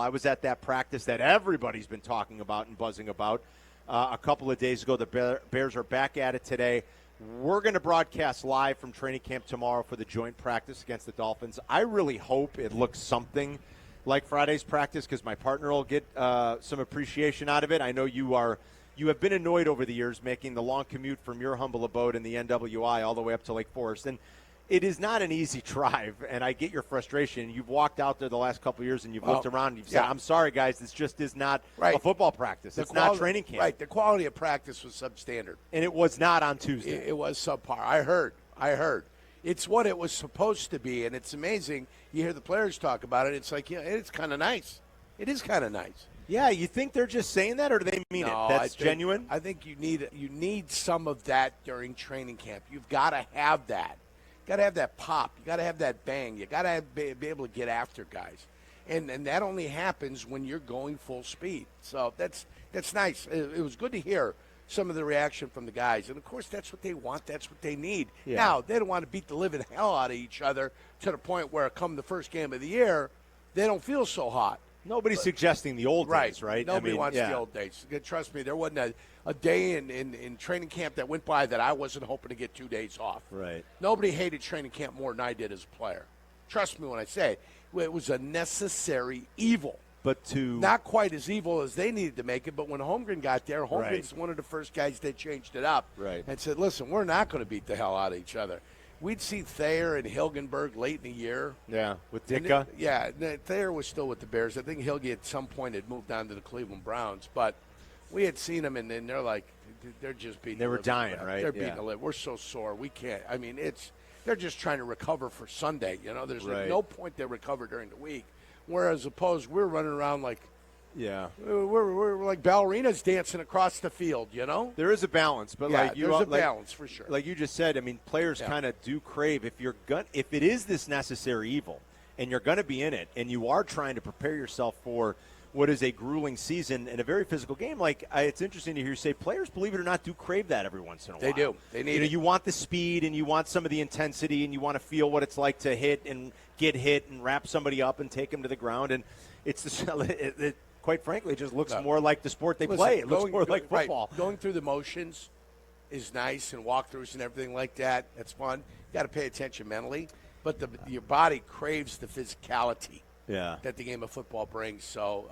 I was at that practice that everybody's been talking about and buzzing about a couple of days ago. The Bears are back at it today. We're going to broadcast live from training camp tomorrow for the joint practice against the Dolphins. I really hope it looks something like Friday's practice because my partner will get some appreciation out of it. I know you have been annoyed over the years making the long commute from your humble abode in the NWI all the way up to Lake Forest. And it is not an easy drive, and I get your frustration. You've walked out there the last couple of years, and you've looked around, and you've said, I'm sorry, guys, this just is not a football practice. It's not training camp. Right, the quality of practice was substandard. And it was not on Tuesday. It was subpar. I heard. It's what it was supposed to be, and it's amazing. You hear the players talk about it. It's like, it's kind of nice. It is kind of nice. Yeah, you think they're just saying that, or do they mean it? That's genuine? I think you need some of that during training camp. You've got to have that. Got to have that pop. You got to have that bang. You got to be able to get after guys, and that only happens when you're going full speed. So that's nice. It was good to hear some of the reaction from the guys, and of course that's what they want. That's what they need. Yeah. Now they don't want to beat the living hell out of each other to the point where come the first game of the year, they don't feel so hot. Nobody's suggesting the old days, right? Nobody wants the old days. Trust me, there wasn't a day in training camp that went by that I wasn't hoping to get 2 days off. Right. Nobody hated training camp more than I did as a player. Trust me when I say it was a necessary evil. But not quite as evil as they needed to make it, but when Holmgren got there, Holmgren's one of the first guys that changed it up and said, listen, we're not going to beat the hell out of each other. We'd see Thayer and Hilgenberg late in the year. Yeah, with Ditka. Thayer was still with the Bears. I think Hilge at some point had moved on to the Cleveland Browns. But we had seen them, and they're like, they're just beating They were dying, right? They're beating the liver. We're so sore. We can't. I mean, they're just trying to recover for Sunday. There's no point they recover during the week. Whereas opposed, we're running around like, we're like ballerinas dancing across the field, There is a balance, but there's a balance for sure. Like you just said, I mean, players kind of do crave if it is this necessary evil, and you're going to be in it, and you are trying to prepare yourself for what is a grueling season and a very physical game. It's interesting to hear you say players, believe it or not, do crave that every once in a while. They do. They need it. You want the speed, and you want some of the intensity, and you want to feel what it's like to hit and get hit and wrap somebody up and take them to the ground, and it quite frankly, it just looks more like the sport they play. It looks more like football. Right. Going through the motions is nice, and walkthroughs and everything like that. That's fun. You got to pay attention mentally, but your body craves the physicality that the game of football brings. So,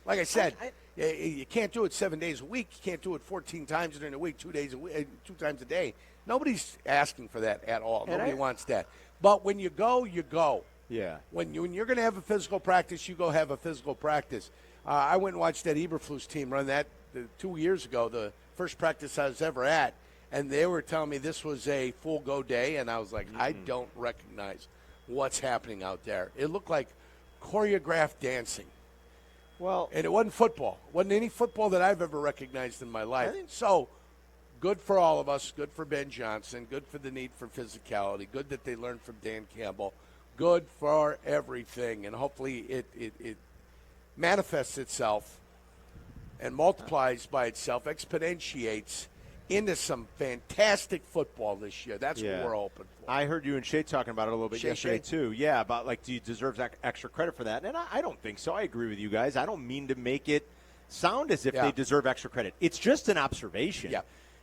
like I said, you can't do it 7 days a week. You can't do it 14 times during the week, 2 days a week, 2 times a day. Nobody's asking for that at all. Nobody wants that. But when you go, you go. Yeah. When you're going to have a physical practice, you go have a physical practice. I went and watched that Eberflus team run that 2 years ago, the first practice I was ever at, and they were telling me this was a full go day, and I was like, I don't recognize what's happening out there. It looked like choreographed dancing. Well, and it wasn't football. It wasn't any football that I've ever recognized in my life. So good for all of us, good for Ben Johnson, good for the need for physicality, good that they learned from Dan Campbell, good for everything, and hopefully it manifests itself and multiplies by itself, exponentiates into some fantastic football this year. That's what we're hoping for. I heard you and Shay talking about it a little bit yesterday, too. Yeah, about, do you deserve extra credit for that? And I don't think so. I agree with you guys. I don't mean to make it sound as if they deserve extra credit. It's just an observation. Yeah.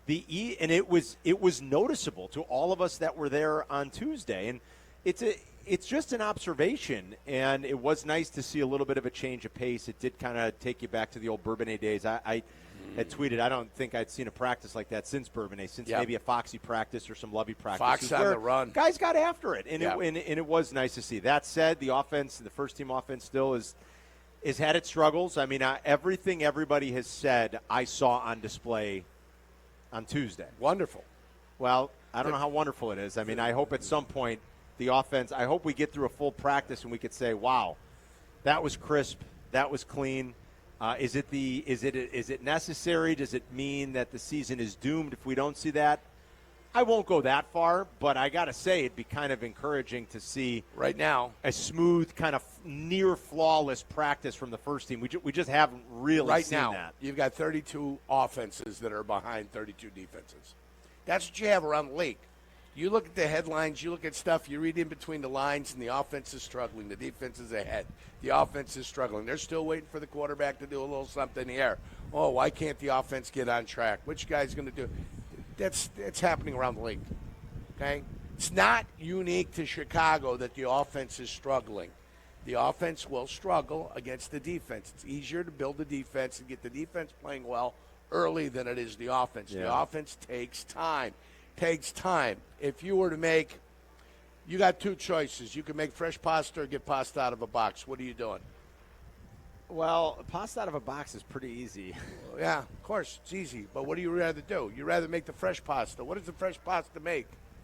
And it was noticeable to all of us that were there on Tuesday. And it's just an observation, and it was nice to see a little bit of a change of pace. It did kind of take you back to the old Bourbonnais days. I had tweeted, I don't think I'd seen a practice like that since Bourbonnais, since maybe a Foxy practice or some Lovey practice. Fox on the run. Guys got after it, and it was nice to see. That said, the offense, the first-team offense still is had its struggles. I mean, everything everybody has said I saw on display on Tuesday. Wonderful. Well, I don't know how wonderful it is. I mean, I hope at some point the offense, I hope we get through a full practice and we could say, wow, that was crisp, that was clean. Is it necessary? Does it mean that the season is doomed if we don't see that? I won't go that far, but I got to say it'd be kind of encouraging to see right now a smooth, kind of near flawless practice from the first team. We just haven't really seen that. Right now, you've got 32 offenses that are behind 32 defenses. That's what you have around the league. You look at the headlines, you look at stuff, you read in between the lines, and the offense is struggling. The defense is ahead. The offense is struggling. They're still waiting for the quarterback to do a little something in the air. Oh, why can't the offense get on track? Which guy's going to do? That's happening around the league. Okay? It's not unique to Chicago that the offense is struggling. The offense will struggle against the defense. It's easier to build the defense and get the defense playing well early than it is the offense. Yeah. The offense takes time. If you were to make, you got two choices. You can make fresh pasta or get pasta out of a box. What are you doing? Well, pasta out of a box is pretty easy. Yeah, of course, it's easy. But what do you rather do? You rather make the fresh pasta. What does the fresh pasta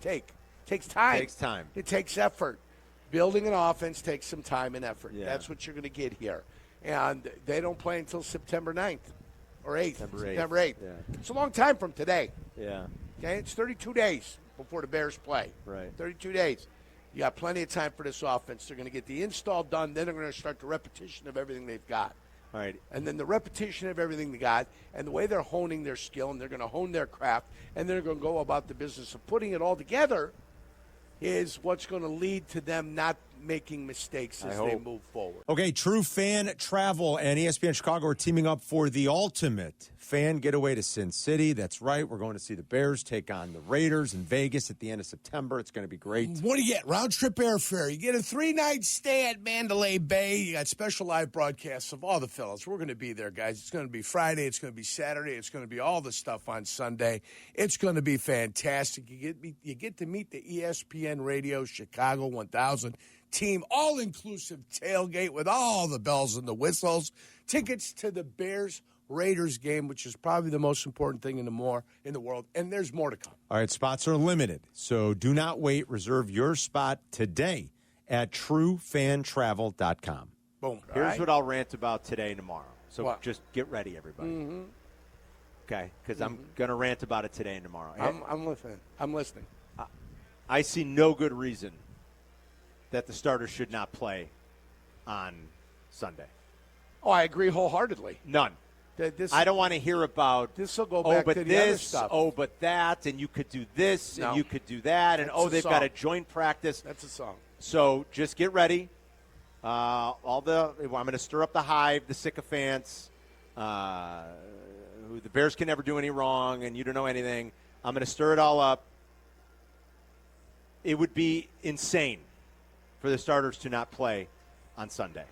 take? Takes time. Takes time. It takes effort. Building an offense takes some time and effort. Yeah. That's what you're going to get here. And they don't play until September 9th or 8th. September 8th. Yeah. It's a long time from today. Yeah. Okay, it's 32 days before the Bears play. Right. 32 days. You got plenty of time for this offense. They're going to get the install done. Then they're going to start the repetition of everything they've got. All right. And then the repetition of everything they got and the way they're honing their skill and they're going to hone their craft and they're going to go about the business of putting it all together is what's going to lead to them not making mistakes as they move forward. Okay, True Fan Travel and ESPN Chicago are teaming up for the ultimate fan getaway to Sin City. That's right. We're going to see the Bears take on the Raiders in Vegas at the end of September. It's going to be great. What do you get? Round trip airfare. You get a 3-night stay at Mandalay Bay. You got special live broadcasts of all the fellas. We're going to be there, guys. It's going to be Friday. It's going to be Saturday. It's going to be all the stuff on Sunday. It's going to be fantastic. You get to meet the ESPN Radio Chicago 1000 team, all-inclusive tailgate with all the bells and the whistles. Tickets to the Bears-Raiders game, which is probably the most important thing in the world, and there's more to come. All right, spots are limited, so do not wait. Reserve your spot today at truefantravel.com. Boom. Here's what I'll rant about today and tomorrow. So What? just get ready, everybody. Mm-hmm. Okay? Because I'm going to rant about it today and tomorrow. I'm listening. I see no good reason that the starters should not play on Sunday. Oh, I agree wholeheartedly. None. I don't want to hear about this will go back but to the this, other stuff. oh, but that, and you could do this, No. and you could do that, and That's a they've song. got a joint practice. That's a song. So just get ready. I'm going to stir up the hive, the sycophants, who the Bears can never do any wrong, and you don't know anything. I'm going to stir it all up. It would be insane for the starters to not play on Sunday.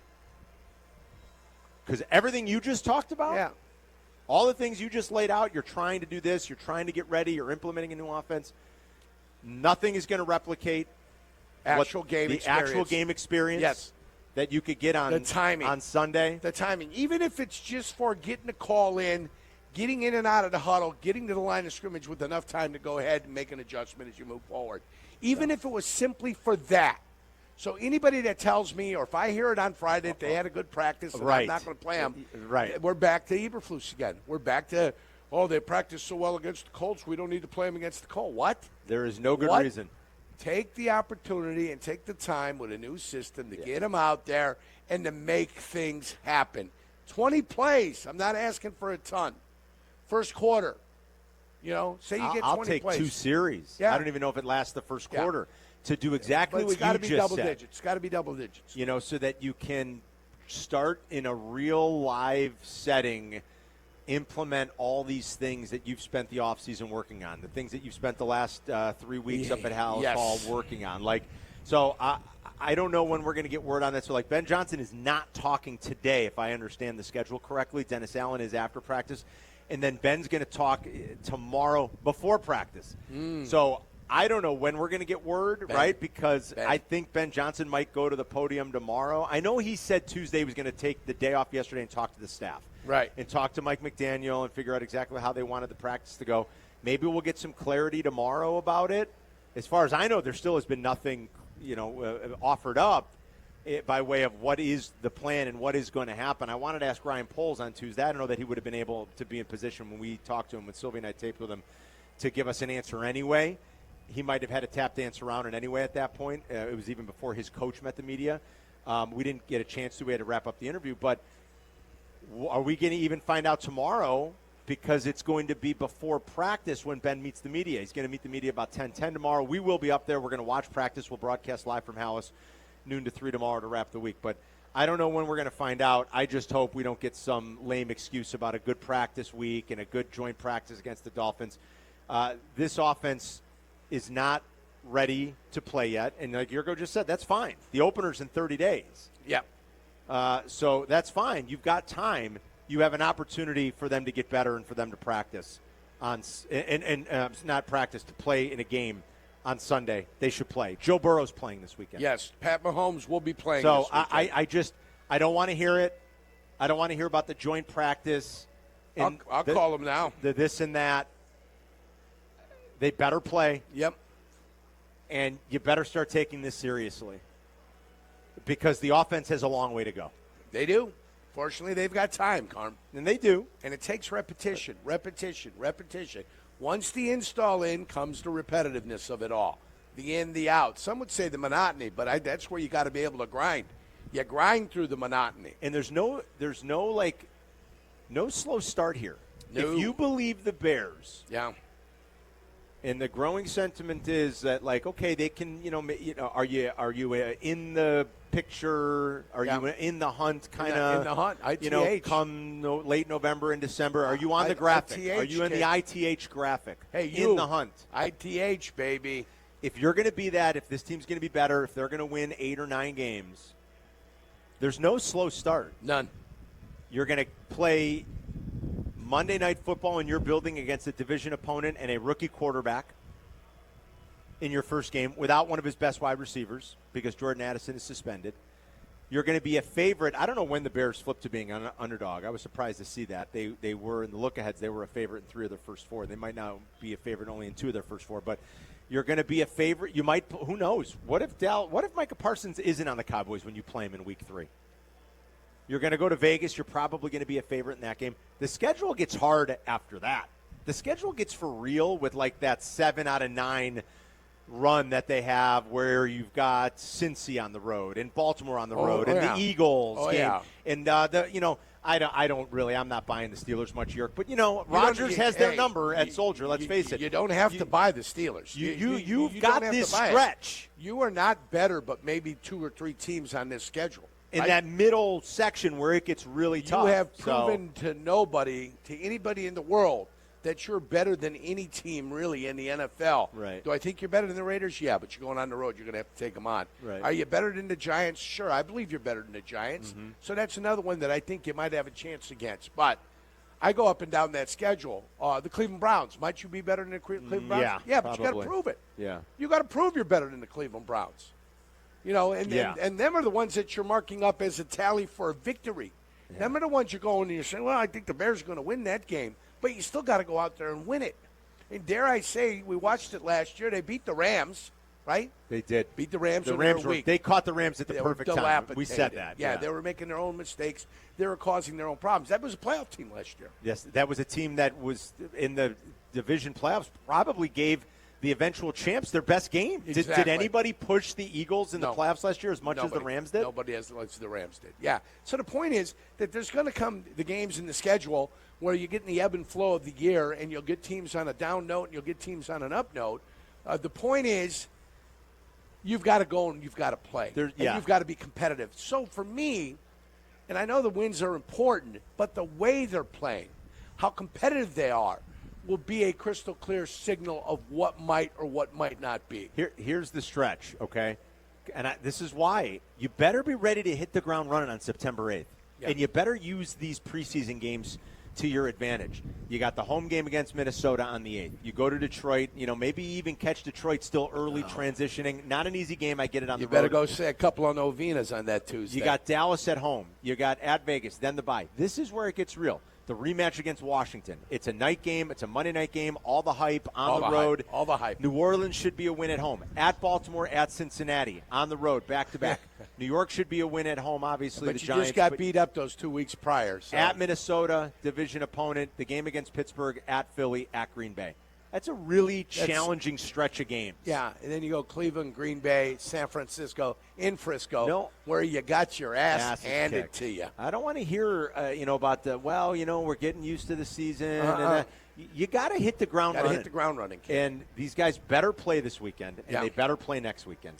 Because everything you just talked about, all the things you just laid out, you're trying to do this, you're trying to get ready, you're implementing a new offense. Nothing is going to replicate the actual game experience that you could get on the timing on Sunday. The timing, even if it's just for getting a call in, getting in and out of the huddle, getting to the line of scrimmage with enough time to go ahead and make an adjustment as you move forward. Even if it was simply for that. So anybody that tells me, or if I hear it on Friday that they had a good practice and I'm not going to play them, we're back to Eberflus again. We're back to, they practiced so well against the Colts, we don't need to play them against the Colts. What? There is no good reason. Take the opportunity and take the time with a new system to get them out there and to make things happen. 20 plays. I'm not asking for a ton. First quarter. Say you get 20 plays. I'll take 2 series. Yeah. I don't even know if it lasts the first quarter to do exactly what you just said. It's got to be double digits. So that you can start in a real live setting, implement all these things that you've spent the offseason working on, the things that you've spent the last 3 weeks up at Hallis Hall working on. I don't know when we're going to get word on that. So, Ben Johnson is not talking today, if I understand the schedule correctly. Dennis Allen is after practice. And then Ben's going to talk tomorrow before practice. So I don't know when we're going to get word, right? Because I think Ben Johnson might go to the podium tomorrow. I know he said Tuesday he was going to take the day off yesterday and talk to the staff. Right. And talk to Mike McDaniel and figure out exactly how they wanted the practice to go. Maybe we'll get some clarity tomorrow about it. As far as I know, there still has been nothing, offered up by way of what is the plan and what is going to happen. I wanted to ask Ryan Poles on Tuesday. I don't know that he would have been able to be in position when we talked to him, when Sylvia and I taped with him, to give us an answer anyway. He might have had a tap dance around it anyway at that point. It was even before his coach met the media. We didn't get a chance to. We had to wrap up the interview. But are we going to even find out tomorrow because it's going to be before practice when Ben meets the media. He's going to meet the media about 10:10 tomorrow. We will be up there. We're going to watch practice. We'll broadcast live from Hallis, noon to 3 tomorrow to wrap the week. But I don't know when we're going to find out. I just hope we don't get some lame excuse about a good practice week and a good joint practice against the Dolphins. This offense is not ready to play yet. And like Jurko just said, that's fine. The opener's in 30 days. Yep. So that's fine. You've got time. You have an opportunity for them to get better and for them to practice not practice, to play in a game on Sunday. They should play. Joe Burrow's playing this weekend. Yes, Pat Mahomes will be playing so this weekend. I don't want to hear it. I don't want to hear about the joint practice. I'll call him now. The this and that. They better play. Yep. And you better start taking this seriously because the offense has a long way to go. They do. Fortunately, they've got time, Carm. And they do. And it takes repetition. Once the install in comes the repetitiveness of it all. The in, the out. Some would say the monotony, but that's where you got to be able to grind. You grind through the monotony. And there's no slow start here. No. If you believe the Bears. Yeah. And the growing sentiment is that, like, okay, they can, are you in the picture? Are you in the hunt? Kind of in the hunt. ITH. Come late November and December. Are you on the graphic? Are you in the ITH graphic? Hey, in the hunt? ITH, baby. If you're going to be that, if this team's going to be better, if they're going to win 8 or 9 games, there's no slow start. None. You're going to play Monday Night Football in your building against a division opponent and a rookie quarterback in your first game without one of his best wide receivers because Jordan Addison is suspended. You're going to be a favorite. I don't know when the Bears flipped to being an underdog. I was surprised to see that. They were in the look-aheads. They were a favorite in 3 of their first 4. They might now be a favorite only in 2 of their first 4. But you're going to be a favorite. You might. Who knows? What if Micah Parsons isn't on the Cowboys when you play him in Week 3? You're going to go to Vegas. You're probably going to be a favorite in that game. The schedule gets hard after that. The schedule gets for real with like that 7 out of 9 run that they have where you've got Cincy on the road and Baltimore on the road and the Eagles game. Yeah. And I'm not buying the Steelers much, Yerk, but Rodgers has their number at Soldier. Let's face it. You don't have to buy the Steelers. You've got this stretch. You are not better, but maybe 2 or 3 teams on this schedule. In that middle section where it gets really tough. You have proven to anybody in the world, that you're better than any team really in the NFL. Right. Do I think you're better than the Raiders? Yeah, but you're going on the road. You're going to have to take them on. Right. Are you better than the Giants? Sure, I believe you're better than the Giants. Mm-hmm. So that's another one that I think you might have a chance against. But I go up and down that schedule. The Cleveland Browns. Might you be better than the Cleveland Browns? Yeah, but you got to prove it. Yeah. You got to prove you're better than the Cleveland Browns. And them are the ones that you're marking up as a tally for a victory. Yeah. Them are the ones you're going and you're saying, well, I think the Bears are going to win that game. But you still got to go out there and win it. And dare I say, we watched it last year. They beat the Rams, right? They did. Beat the Rams in Rams their week. They caught the Rams at the perfect time. We said that. Yeah, they were making their own mistakes. They were causing their own problems. That was a playoff team last year. Yes, that was a team that was in the division playoffs, probably gave the eventual champs their best game. Exactly. Did anybody push the Eagles in the playoffs last year as much as the Rams did? Nobody as much as the Rams did. Yeah. So the point is that there's going to come the games in the schedule where you get in the ebb and flow of the year, and you'll get teams on a down note and you'll get teams on an up note. The point is you've got to go and you've got to play. And you've got to be competitive. So for me, and I know the wins are important, but the way they're playing, how competitive they are, will be a crystal clear signal of what might or what might not be. Here's the stretch, okay? And this is why you better be ready to hit the ground running on September 8th. Yeah. And you better use these preseason games to your advantage. You got the home game against Minnesota on the 8th. You go to Detroit, maybe even catch Detroit still early transitioning. Not an easy game. I get it on the road. You better go say a couple of novenas on that Tuesday. You got Dallas at home. You got at Vegas, then the bye. This is where it gets real. The rematch against Washington. It's a night game. It's a Monday night game. All the hype on the road. All the hype. New Orleans should be a win at home. At Baltimore, at Cincinnati. On the road, back-to-back. New York should be a win at home, obviously. But the you Giants. Just got beat up those 2 weeks prior. So. At Minnesota, division opponent. The game against Pittsburgh, at Philly, at Green Bay. That's a really challenging stretch of games. Yeah, and then you go Cleveland, Green Bay, San Francisco, in Frisco, No. where you got your ass handed kicked to you. I don't want to hear, about we're getting used to the season. And you got to hit the ground running. Hit the ground running, kid. And these guys better play this weekend, and they better play next weekend.